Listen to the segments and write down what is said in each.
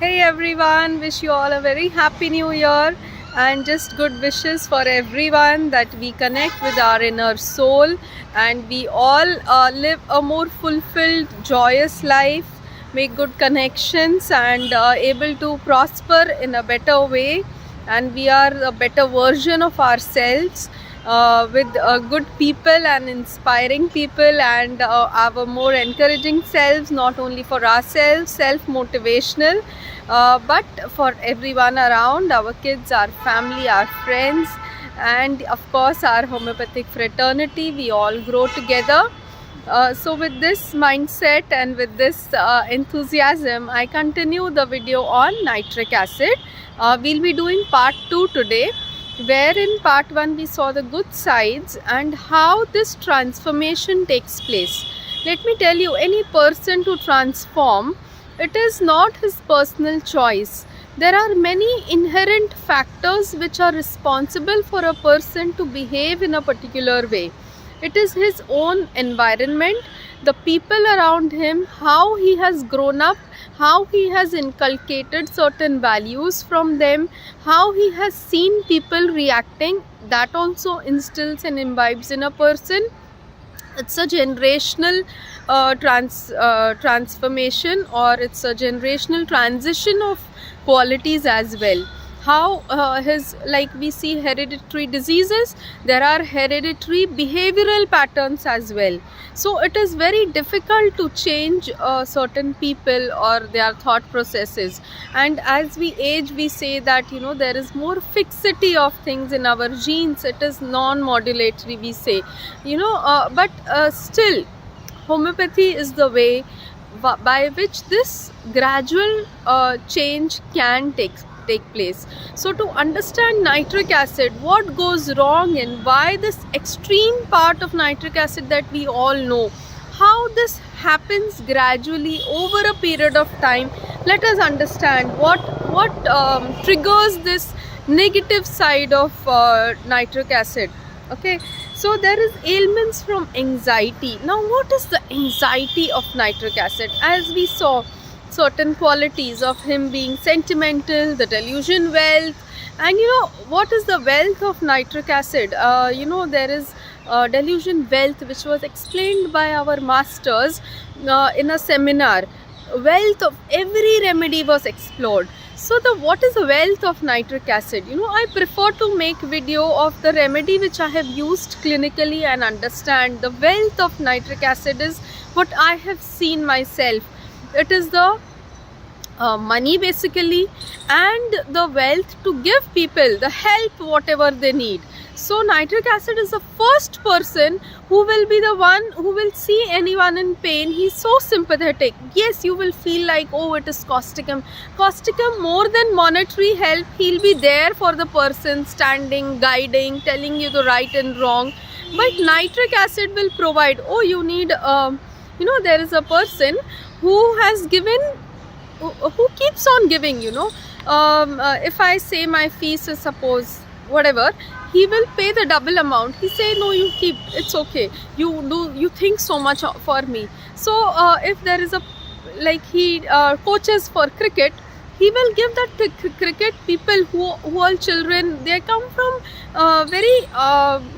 Hey everyone, wish you all a very happy new year and just good wishes for everyone that we connect with our inner soul and we all live a more fulfilled, joyous life, make good connections and able to prosper in a better way, and we are a better version of ourselves with good people and inspiring people and our more encouraging selves, not only for ourselves, self-motivational, but for everyone around, our kids, our family, our friends, and of course our homeopathic fraternity. We all grow together. So with this mindset and with this enthusiasm, I continue the video on nitric acid. We'll be doing part 2 today, where in part 1 we saw the good sides and how this transformation takes place. Let me tell you, any person to transform, it is not his personal choice. There are many inherent factors which are responsible for a person to behave in a particular way. It is his own environment, the people around him, how he has grown up, how he has inculcated certain values from them, how he has seen people reacting, that also instills and imbibes in a person. It's a generational transformation, or it's a generational transition of qualities as well. How like we see hereditary diseases, there are hereditary behavioral patterns as well. So it is very difficult to change certain people or their thought processes, and as we age we say that there is more fixity of things in our genes. It is non-modulatory, we say, but still homeopathy is the way by which this gradual change can take place. So to understand nitric acid, what goes wrong and why this extreme part of nitric acid that we all know, how this happens gradually over a period of time, let us understand what triggers this negative side of nitric acid. Okay, so there is ailments from anxiety. Now what is the anxiety of nitric acid? As we saw, certain qualities of him being sentimental, the delusion wealth, and what is the wealth of nitric acid? There is delusion wealth which was explained by our masters in a seminar. Wealth of every remedy was explored. So what is the wealth of nitric acid? I prefer to make video of the remedy which I have used clinically and understand. The wealth of nitric acid is what I have seen myself. It is the money basically, and the wealth to give people the help whatever they need. So nitric acid is the first person who will be the one who will see anyone in pain. He's so sympathetic. Yes, you will feel like, oh, it is causticum. Causticum, more than monetary help, he'll be there for the person, standing, guiding, telling you the right and wrong. But nitric acid will provide, oh, you need there is a person who has given, who keeps on giving. If I say my fees is suppose whatever, he will pay the double amount. He say, no, you keep, it's okay, you think so much for me. So if there is a, like he coaches for cricket, he will give that cricket people who are children, they come from very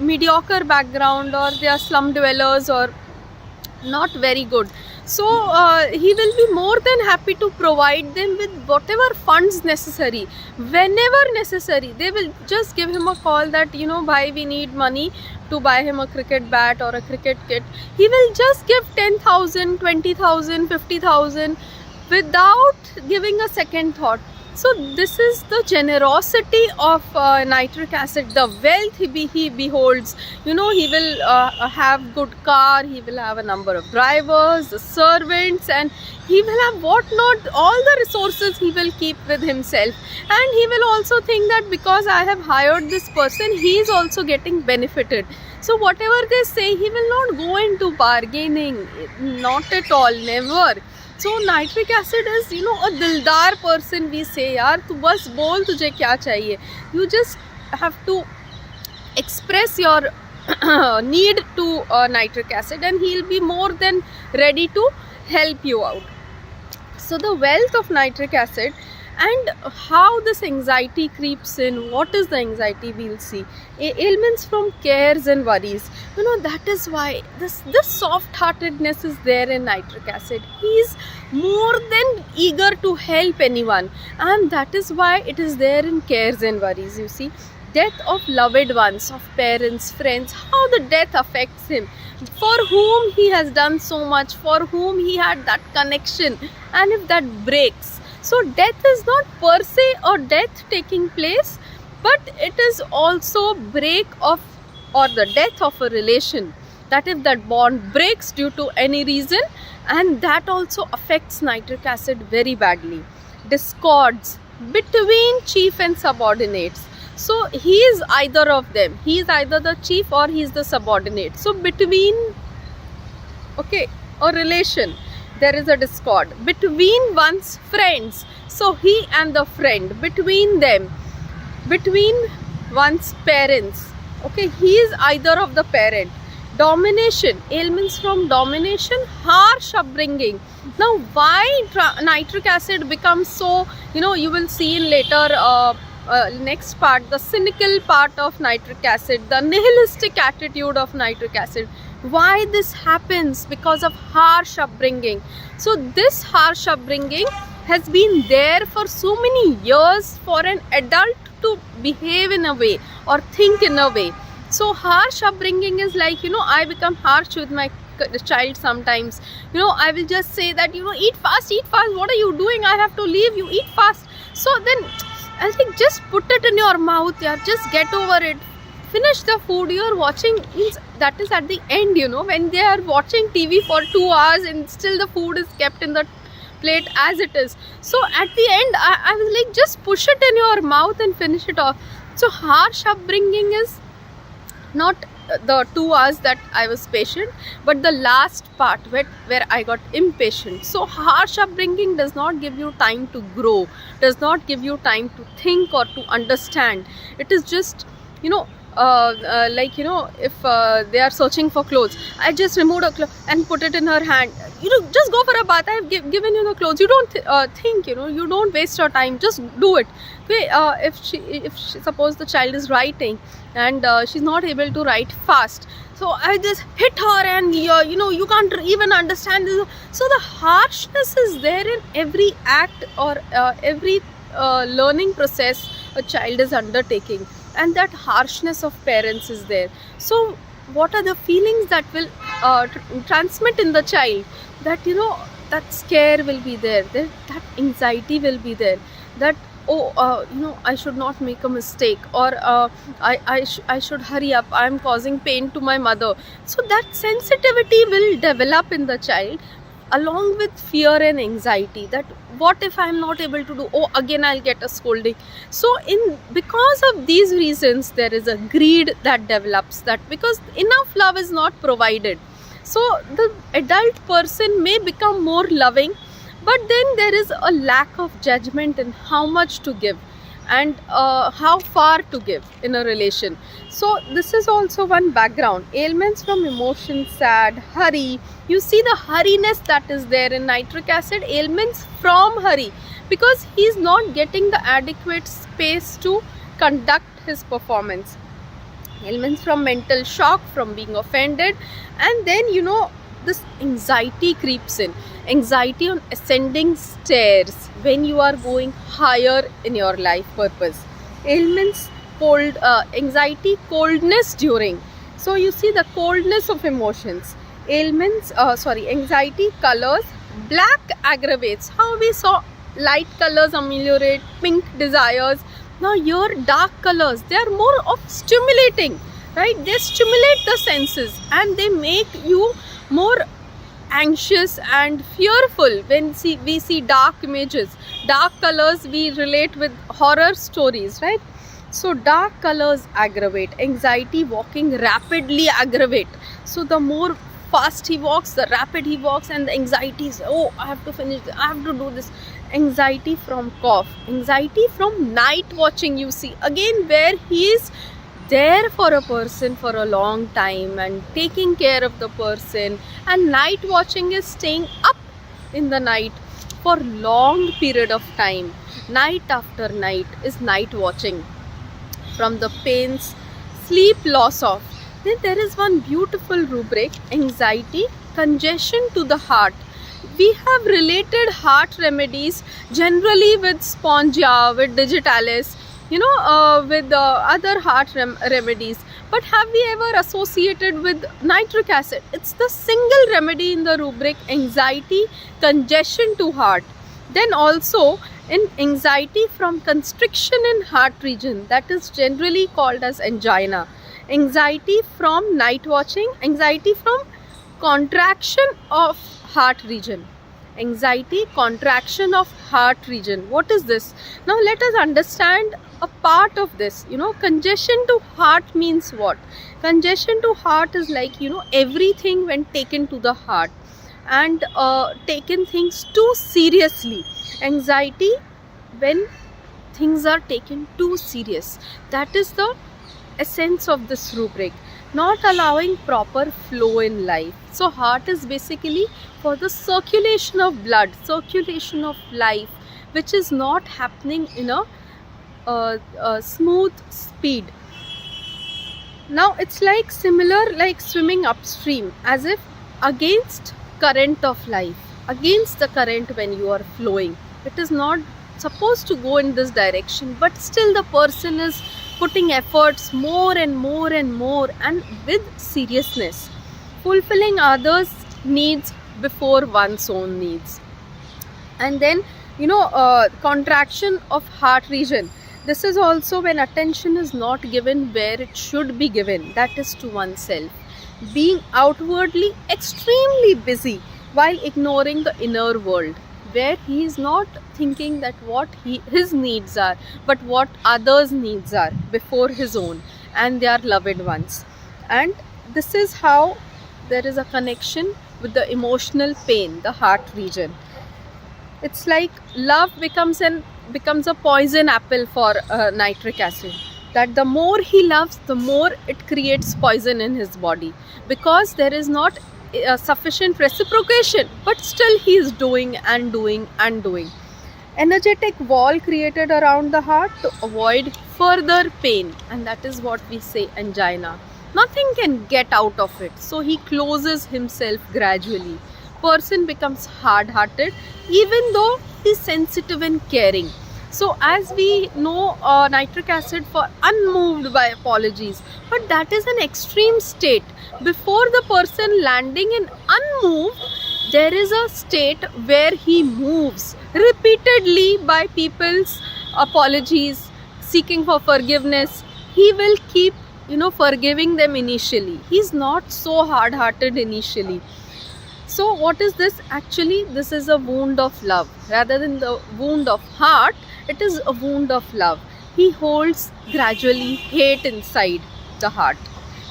mediocre background, or they are slum dwellers or not very good. So he will be more than happy to provide them with whatever funds necessary, whenever necessary. They will just give him a call that bhai, we need money to buy him a cricket bat or a cricket kit. He will just give 10,000, 20,000, 50,000 without giving a second thought. So this is the generosity of nitric acid, the wealth he beholds. He will have good car, he will have a number of drivers, servants, and he will have whatnot, all the resources he will keep with himself. And he will also think that because I have hired this person, he is also getting benefited. So whatever they say, he will not go into bargaining, not at all, never. So nitric acid is a dildar person, we say, yaar tu bas bol tujhe kya chahiye. You just have to express your need to nitric acid and he'll be more than ready to help you out. So the wealth of nitric acid, And how this anxiety creeps in, what is the anxiety, we'll see. Ailments from cares and worries. That is why this soft heartedness is there in nitric acid. He is more than eager to help anyone, and that is why it is there in cares and worries. You see, death of loved ones, of parents, friends, how the death affects him, for whom he has done so much, for whom he had that connection, and if that breaks. So death is not per se or death taking place, but it is also break of, or the death of a relation, that if that bond breaks due to any reason, and that also affects nitric acid very badly. Discords between chief and subordinates. So he is either of them, he is either the chief or he is the subordinate. So between, okay, a relation, there is a discord. Between one's friends, so he and the friend, between them, between one's parents, okay, he is either of the parent. Domination, ailments from domination, harsh upbringing. Now why nitric acid becomes so, you will see in later next part, the cynical part of nitric acid, the nihilistic attitude of nitric acid. Why this happens? Because of harsh upbringing. So this harsh upbringing has been there for so many years for an adult to behave in a way or think in a way. So harsh upbringing is like, I become harsh with my child sometimes. I will just say that, eat fast, what are you doing? I have to leave you, eat fast. So then I think just put it in your mouth, yeah, just get over it. Finish the food you are watching. Means that is at the end, when they are watching TV for 2 hours and still the food is kept in the plate as it is. So at the end, I was like, just push it in your mouth and finish it off. So harsh upbringing is not the 2 hours that I was patient, but the last part where I got impatient. So harsh upbringing does not give you time to grow, does not give you time to think or to understand. It is just, like, if they are searching for clothes, I just removed a cloth and put it in her hand. Just go for a bath, I have given you the clothes. You don't think, you don't waste your time, just do it. Okay, if she suppose the child is writing and she's not able to write fast, so I just hit her and you can't even understand this. So the harshness is there in every act or every learning process a child is undertaking, and that harshness of parents is there. So what are the feelings that will transmit in the child? That that scare will be there, that anxiety will be there, that I should not make a mistake, or I should hurry up, I am causing pain to my mother. So that sensitivity will develop in the child, along with fear and anxiety, that what if I am not able to do, again I'll get a scolding. So because of these reasons, there is a greed that develops, that because enough love is not provided. So the adult person may become more loving, but then there is a lack of judgment in how much to give and how far to give in a relation. So this is also one background. Ailments from emotion, sad, hurry. You see the hurriness that is there in nitric acid. Ailments from hurry, because he is not getting the adequate space to conduct his performance. Ailments from mental shock, from being offended, and then this anxiety creeps in. Anxiety on ascending stairs when you are going higher in your life purpose. Ailments, anxiety, coldness during. So you see the coldness of emotions. Ailments, anxiety, colors. Black aggravates. How we saw light colors ameliorate, pink desires. Now your dark colors, they are more of stimulating, right? They stimulate the senses and they make you more anxious and fearful when we see dark images. Dark colors we relate with horror stories, right? So dark colors aggravate. Anxiety, walking rapidly aggravate. So the more fast he walks, the rapid he walks, and the anxiety is, I have to finish this, I have to do this. Anxiety from cough. Anxiety from night watching, you see, again where he is there for a person for a long time and taking care of the person, and night watching is staying up in the night for long period of time, night after night, is night watching, from the pains, sleep loss of. Then there is one beautiful rubric, anxiety, congestion to the heart. We have related heart remedies generally with spongia, with digitalis, with other heart remedies. But have we ever associated with nitric acid? It's the single remedy in the rubric, anxiety, congestion to heart. Then also in anxiety from constriction in heart region, that is generally called as angina. Anxiety from night watching, anxiety from contraction of heart region. Anxiety, contraction of heart region. What is this? Now let us understand a part of this. Congestion to heart means what? Congestion to heart is like, everything when taken to the heart and taken things too seriously. Anxiety when things are taken too serious. That is the essence of this rubric. Not allowing proper flow in life. So heart is basically for the circulation of blood, circulation of life, which is not happening in a smooth speed. Now it's like similar like swimming upstream, as if against current of life, against the current when you are flowing. It is not supposed to go in this direction, but still the person is putting efforts more and more and more and with seriousness, fulfilling others' needs before one's own needs. And then contraction of heart region. This is also when attention is not given where it should be given, that is to oneself. Being outwardly extremely busy while ignoring the inner world, where he is not thinking that what his needs are, but what others' needs are before his own and their loved ones. And this is how there is a connection with the emotional pain, the heart region. It's like love becomes a poison apple for nitric acid. That the more he loves, the more it creates poison in his body, because there is not sufficient reciprocation, but still he is doing and doing and doing. Energetic wall created around the heart to avoid further pain, and that is what we say angina. Nothing can get out of it, so he closes himself gradually. Person becomes hard-hearted even though he is sensitive and caring. So as we know, nitric acid for unmoved by apologies, but that is an extreme state. Before the person landing in unmoved, there is a state where he moves repeatedly by people's apologies, seeking for forgiveness. He will keep forgiving them initially. He's not so hard-hearted initially. So what is this? Actually, this is a wound of love. Rather than the wound of heart, it is a wound of love. He holds gradually hate inside the heart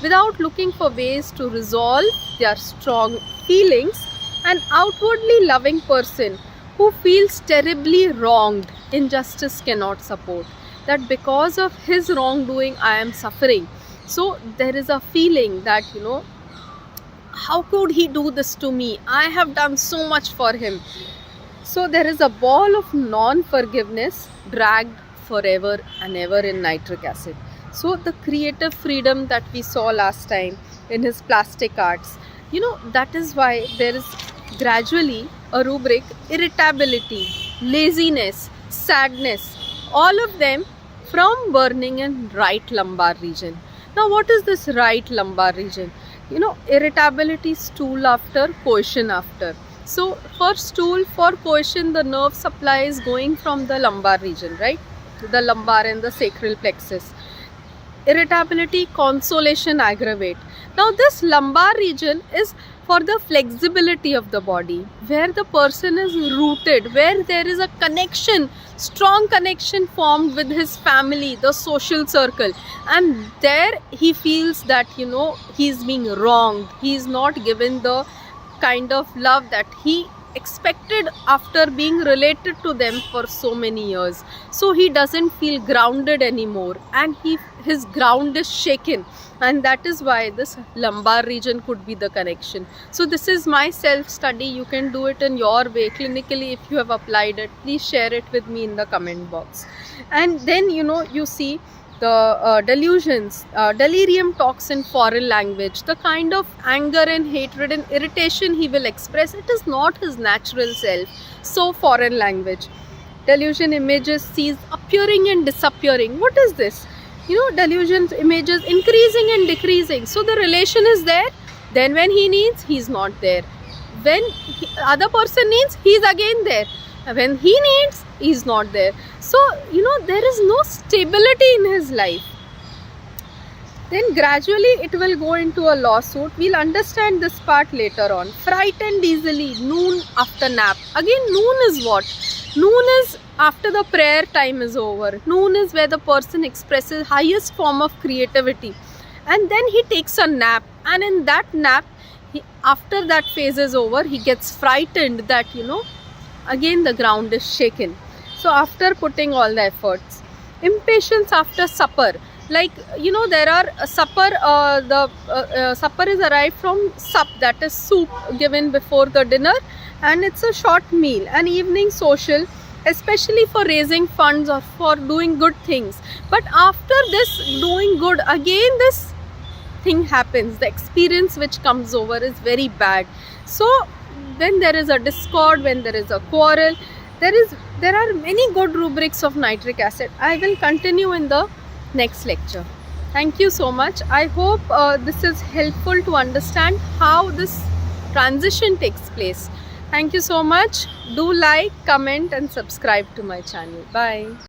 without looking for ways to resolve their strong feelings. An outwardly loving person who feels terribly wronged, injustice cannot support. That because of his wrongdoing, I am suffering. So there is a feeling that, how could he do this to me? I have done so much for him. So there is a ball of non-forgiveness dragged forever and ever in nitric acid. So the creative freedom that we saw last time in his plastic arts, that is why there is gradually a rubric, irritability, laziness, sadness, all of them from burning in right lumbar region. Now what is this right lumbar region? Irritability, stool after, cohesion after. So for stool, for cohesion, the nerve supply is going from the lumbar region, right? The lumbar and the sacral plexus. Irritability, consolation, aggravate. Now this lumbar region is for the flexibility of the body, where the person is rooted, where there is a connection, strong connection formed with his family, the social circle, and there he feels that he is being wronged, he is not given the kind of love that he expected after being related to them for so many years. So he doesn't feel grounded anymore, and his ground is shaken, and that is why this lumbar region could be the connection. So this is my self study. You can do it in your way clinically. If you have applied it, please share it with me in the comment box. And then you see the delusions. Delirium talks in foreign language. The kind of anger and hatred and irritation he will express, it is not his natural self. So foreign language. Delusion images sees appearing and disappearing. What is this? Delusion images increasing and decreasing. So the relation is there. Then when he needs, he's not there. When other person needs, he's again there. When he needs, he's not there. So there is no stability in his life. Then gradually it will go into a lawsuit. We'll understand this part later on. Frightened easily, noon after nap. Again, noon is what? Noon is after the prayer time is over. Noon is where the person expresses highest form of creativity. And then he takes a nap. And in that nap, after that phase is over, he gets frightened that, again the ground is shaken. So after putting all the efforts. Impatience after supper. Like, there are supper, supper is arrived from sup, that is soup given before the dinner, and it's a short meal. An evening social, especially for raising funds or for doing good things. But after this doing good, again this thing happens. The experience which comes over is very bad. So when there is a discord, when there is a quarrel, there are many good rubrics of nitric acid. I will continue in the next lecture. Thank you so much. I hope this is helpful to understand how this transition takes place. Thank you so much. Do like, comment and subscribe to my channel. Bye.